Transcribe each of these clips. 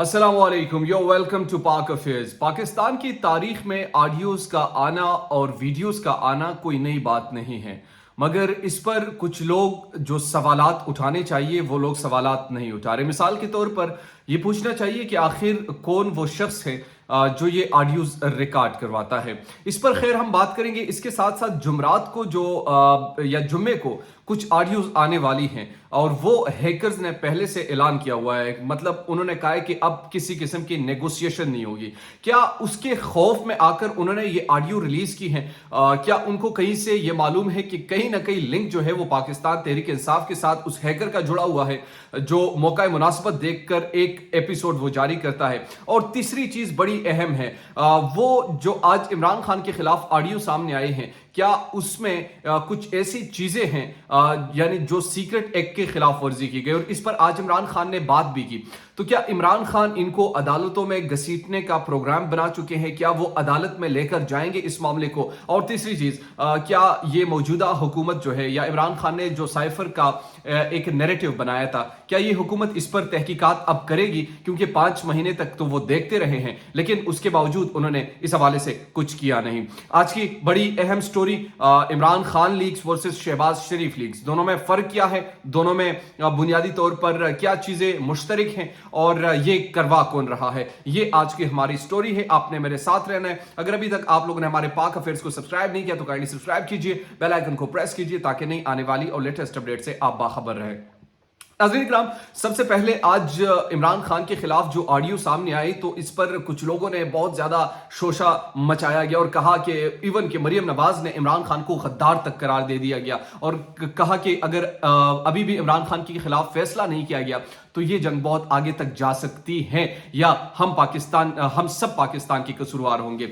अस्सलाम वालेकुम, यो welcome to पाक अफेयर्स। पाकिस्तान की तारीख में ऑडियोज़ का आना और वीडियोज़ का आना कोई नई बात नहीं है, मगर इस पर कुछ लोग जो सवालात उठाने चाहिए वो लोग सवालात नहीं उठा रहे। मिसाल के तौर पर ये पूछना चाहिए कि आखिर कौन वो शख्स है जो ये ऑडियोज़ रिकॉर्ड करवाता है। इस पर खैर हम बात करेंगे। इसके साथ साथ जुमरात को या जुम्मे को कुछ ऑडियोज़ आने वाली हैं और वो हैकर्स ने पहले से ऐलान किया हुआ है। मतलब उन्होंने कहा है कि अब किसी किस्म की नेगोशिएशन नहीं होगी। क्या उसके खौफ में आकर उन्होंने ये ऑडियो रिलीज की है? क्या उनको कहीं से ये मालूम है कि कहीं ना कहीं लिंक जो है वो पाकिस्तान तहरीक इंसाफ के साथ उस हैकर का जुड़ा हुआ है जो मौका मुनासिबत देखकर एक एपिसोड वो जारी करता है? और तीसरी चीज बड़ी अहम है, वो जो आज इमरान खान के खिलाफ ऑडियो सामने आए हैं, क्या उसमें कुछ ऐसी चीजें हैं यानी जो सीक्रेट एक्ट के खिलाफ वर्जी की गई, और इस पर आज इमरान खान ने बात भी की। तो क्या इमरान खान इनको अदालतों में घसीटने का प्रोग्राम बना चुके हैं? क्या वो अदालत में लेकर जाएंगे इस मामले को? और तीसरी चीज, क्या ये मौजूदा हुकूमत जो है या इमरान खान ने जो साइफर का एक नैरेटिव बनाया था, क्या ये हुकूमत इस पर तहकीकात अब करेगी? क्योंकि 5 महीने तक तो वो देखते रहे हैं, लेकिन उसके बावजूद उन्होंने इस हवाले से कुछ किया नहीं। आज की बड़ी अहम story, Imran Khan leaks versus Shahbaz Sharif leaks, दोनों में फर्क क्या है, दोनों में बुनियादी तौर पर क्या चीजें मुश्तरक हैं और ये करवा कौन रहा है, ये आज की हमारी स्टोरी है। आपने मेरे साथ रहना है। अगर अभी तक आप लोगों ने हमारे पाक अफेयर्स को सब्सक्राइब नहीं किया तो काइंडली सब्सक्राइब कीजिए, बेल आइकन को प्रेस कीजिए ताकि नई आने वाली और लेटेस्ट अपडेट से आप बाखबर रहे। नाज़रीन इकराम, सबसे पहले आज इमरान खान के खिलाफ जो ऑडियो सामने आई तो इस पर कुछ लोगों ने बहुत ज्यादा शोशा मचाया गया और कहा कि इवन कि मरियम नवाज ने इमरान खान को गद्दार तक करार दे दिया गया और कहा कि अगर अभी भी इमरान खान के खिलाफ फैसला नहीं किया गया तो ये जंग बहुत आगे तक जा सकती है या हम सब पाकिस्तान के कसूरवार होंगे।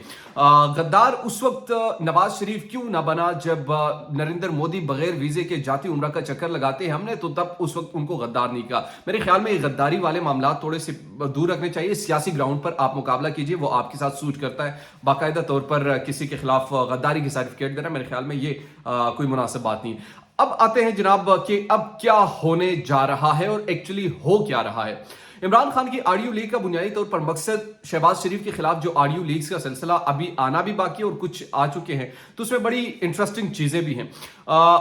गद्दार उस वक्त नवाज शरीफ क्यों ना बना जब नरेंद्र मोदी बगैर वीजे के जाती उम्र का चक्कर लगाते हैं हमने, तो तब उस वक्त उनको गद्दार नहीं कहा। मेरे ख्याल में गद्दारी वाले मामला थोड़े से दूर रखने चाहिए। सियासी ग्राउंड पर आप मुकाबला कीजिए, वो आपके साथ सूट करता है। बाकायदा तौर पर किसी के खिलाफ गद्दारी की सर्टिफिकेट देना मेरे ख्याल में ये कोई मुनासिब बात नहीं। अब आते हैं जनाब कि अब क्या होने जा रहा है और एक्चुअली हो क्या रहा है। इमरान खान की ऑडियो लीक का बुनियादी तौर पर मकसद शहबाज शरीफ के खिलाफ जो ऑडियो लीक्स का सिलसिला अभी आना भी बाकी है और कुछ आ चुके हैं, तो उसमें बड़ी इंटरेस्टिंग चीजें भी हैं।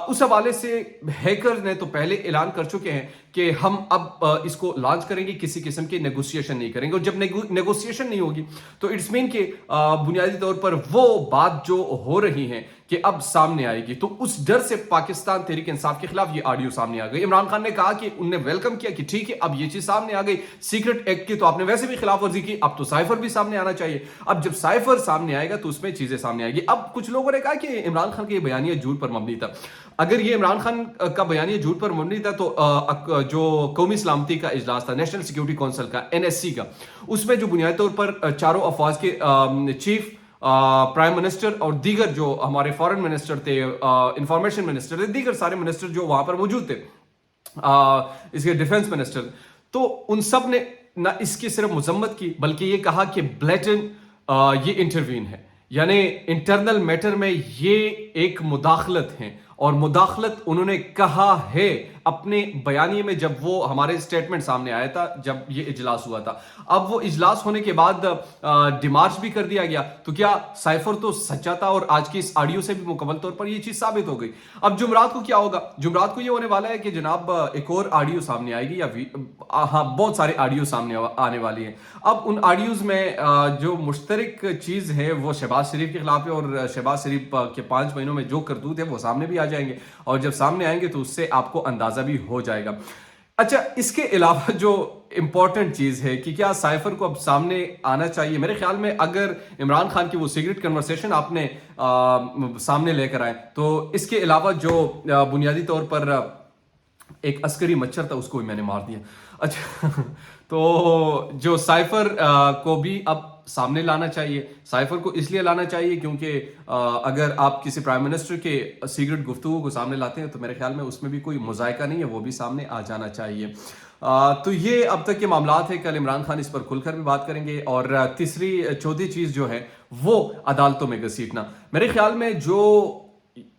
उस हवाले से हैकर ने तो पहले ऐलान कर चुके हैं कि हम अब इसको लॉन्च करेंगे, किसी किस्म की नेगोशिएशन नहीं करेंगे। और जब नेगोशिएशन नहीं होगी तो इट्स मीन कि बुनियादी तौर पर वो बात जो हो रही है कि अब सामने आएगी, तो उस डर से पाकिस्तान तहरीक इंसाफ के खिलाफ ये ऑडियो सामने आ गई। इमरान खान ने कहा कि उनने वेलकम किया कि ठीक है अब ये चीज सामने आ गई, सीक्रेट एक्ट की तो आपने वैसे भी खिलाफ वर्जी की, अब तो साइफर भी सामने आना चाहिए। अब जब साइफर सामने आएगा तो उसमें चीजें सामने आएगी। अब कुछ लोगों ने कहा कि इमरान खान का ये बयानिया झूठ पर मबनी था। अगर ये इमरान खान का बयानिया झूठ पर मबनी था तो जो कौमी सलामती का इजलास था, नेशनल सिक्योरिटी काउंसिल का, NSC का, उसमें जो बुनियादी तौर पर चारों अफवाज के चीफ, प्राइम मिनिस्टर और दीगर जो हमारे फॉरेन मिनिस्टर थे, इंफॉर्मेशन मिनिस्टर थे, दीगर सारे मिनिस्टर जो वहां पर मौजूद थे, इसके डिफेंस मिनिस्टर, तो उन सब ने ना इसकी सिर्फ मजम्मत की बल्कि ये कहा कि ब्लैटेंट ये इंटरवीन है, यानी इंटरनल मैटर में ये एक मुदाखलत है। और मुदाखलत उन्होंने कहा है अपने बयानिए में जब वो हमारे स्टेटमेंट सामने आया था, जब ये इजलास हुआ था। अब वो इजलास होने के बाद डिमार्च भी कर दिया गया, तो क्या साइफर तो सच्चा था और आज की इस ऑडियो से भी मुकम्मल तौर पर ये चीज साबित हो गई। अब जुमरात को क्या होगा? जुमरात को ये होने वाला है कि जनाब एक और ऑडियो सामने आएगी या हाँ बहुत सारे ऑडियो सामने आने वाली है। अब उन ऑडियोज में जो मुश्तरक चीज है वो शहबाज शरीफ के खिलाफ है और शहबाज शरीफ के 5 महीनों में जो करतूत है वो सामने भी आ जाएंगे और जब सामने आएंगे तो उससे आपको अंदाजा भी हो जाएगा। अच्छा, इसके अलावा जो इंपॉर्टेंट चीज है कि क्या साइफर को अब सामने आना चाहिए। मेरे ख्याल में अगर इमरान खान की वो सीक्रेट कन्वर्सेशन आपने सामने लेकर आए तो इसके अलावा जो बुनियादी तौर पर एक अस्करी मच्छर था उसको भी मैंने मार दिया। अच्छा तो जो साइफर को भी अब सामने लाना चाहिए। साइफर को इसलिए लाना चाहिए क्योंकि अगर आप किसी प्राइम मिनिस्टर के सीक्रेट गुफ्तगू को सामने लाते हैं तो मेरे ख्याल में उसमें भी कोई मुज़ायका नहीं है, वो भी सामने आ जाना चाहिए। तो ये अब तक के मामलात है। कल इमरान खान इस पर खुलकर भी बात करेंगे। और तीसरी चौथी चीज़ जो है वो अदालतों में घसीटना। मेरे ख्याल में जो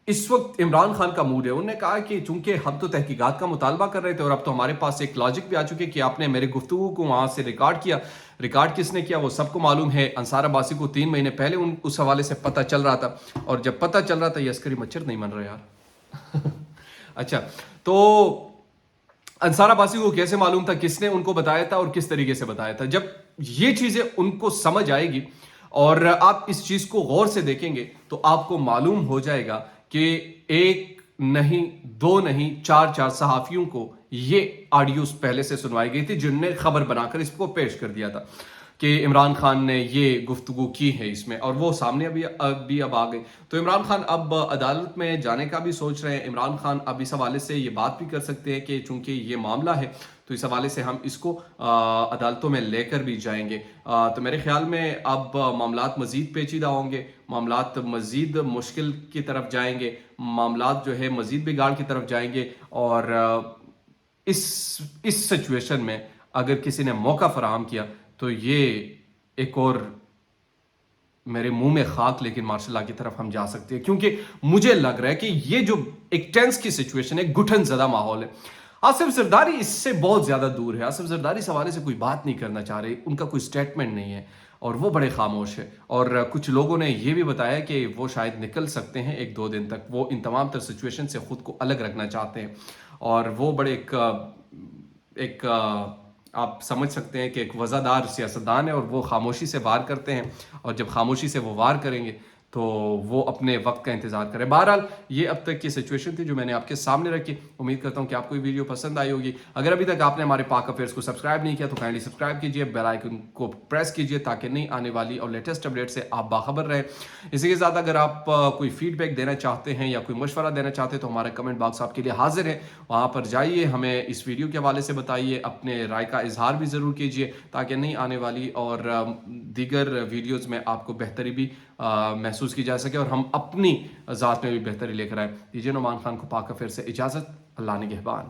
اس وقت عمران خان کا موڈ ہے. انہوں نے کہا کہ چونکہ ہم تو تحقیقات کا مطالبہ کر رہے تھے اور اب تو ہمارے پاس ایک لاجک بھی آ چکے کہ آپ نے میرے گفتگو کو وہاں سے ریکارڈ کیا. ریکارڈ کس نے کیا وہ سب کو معلوم ہے. انصار عباسی کو 3 مہینے پہلے اس حوالے سے پتہ چل رہا تھا, اور جب پتہ چل رہا تھا یہ عسکری مچھر نہیں بن رہے یار. اچھا, تو انصار عباسی کو کیسے معلوم تھا, کس نے ان کو بتایا تھا اور کس طریقے سے بتایا تھا؟ جب یہ چیزیں ان کو سمجھ آئے گی اور آپ اس چیز کو غور سے دیکھیں گے تو آپ کو معلوم ہو جائے گا کہ ایک نہیں, 2 نہیں, 4 صحافیوں کو یہ آڈیوز پہلے سے سنوائی گئی تھی جن نے خبر بنا کر اس کو پیش کر دیا تھا کہ عمران خان نے یہ گفتگو کی ہے اس میں, اور وہ سامنے ابھی اب آ گئی. تو عمران خان اب عدالت میں جانے کا بھی سوچ رہے ہیں. عمران خان اب اس حوالے سے یہ بات بھی کر سکتے ہیں کہ چونکہ یہ معاملہ ہے تو اس حوالے سے ہم اس کو عدالتوں میں لے کر بھی جائیں گے. تو میرے خیال میں اب معاملات مزید پیچیدہ ہوں گے, معاملات مزید مشکل کی طرف جائیں گے, معاملات جو ہے مزید بگاڑ کی طرف جائیں گے. اور اس سچویشن میں اگر کسی نے موقع فراہم کیا تو یہ ایک اور میرے منہ میں خاک لیکن مارشل لا کی طرف ہم جا سکتے ہیں, کیونکہ مجھے لگ رہا ہے کہ یہ جو ایک ٹینس کی سچویشن ہے, گھٹن زدہ ماحول ہے. آصف زرداری اس سے بہت زیادہ دور ہے. آصف زرداری اس حوالے سے کوئی بات نہیں کرنا چاہ رہے, ان کا کوئی سٹیٹمنٹ نہیں ہے اور وہ بڑے خاموش ہے. اور کچھ لوگوں نے یہ بھی بتایا کہ وہ شاید نکل سکتے ہیں 1-2 دن تک. وہ ان تمام تر سچویشن سے خود کو الگ رکھنا چاہتے ہیں اور وہ بڑے ایک آپ سمجھ سکتے ہیں کہ ایک وزادار سیاستدان ہے اور وہ خاموشی سے وار کرتے ہیں, اور جب خاموشی سے وہ وار کریں گے تو وہ اپنے وقت کا انتظار کریں. بہرحال یہ اب تک کی سچویشن تھی جو میں نے آپ کے سامنے رکھی. امید کرتا ہوں کہ آپ کو یہ ویڈیو پسند آئی ہوگی. اگر ابھی تک آپ نے ہمارے پاک افیئرس کو سبسکرائب نہیں کیا تو کائنڈلی سبسکرائب کیجئے, بیل آئیکن کو پریس کیجئے تاکہ نئی آنے والی اور لیٹسٹ اپڈیٹ سے آپ باخبر رہیں. اسی کے ساتھ اگر آپ کوئی فیڈ بیک دینا چاہتے ہیں یا کوئی مشورہ دینا چاہتے ہیں تو ہمارا کمنٹ باکس آپ کے لیے حاضر ہے, وہاں پر جائیے, ہمیں اس ویڈیو کے حوالے سے بتائیے, اپنے رائے کا اظہار بھی ضرور کیجئے تاکہ نئی آنے والی اور دیگر ویڈیوز میں آپ کو بہتری بھی محسوس کی جا سکے اور ہم اپنی ذات میں بھی بہتری لے کر آئیں. دیجیے نعمان خان کو پاک افیئر سے اجازت. اللہ نگہبان.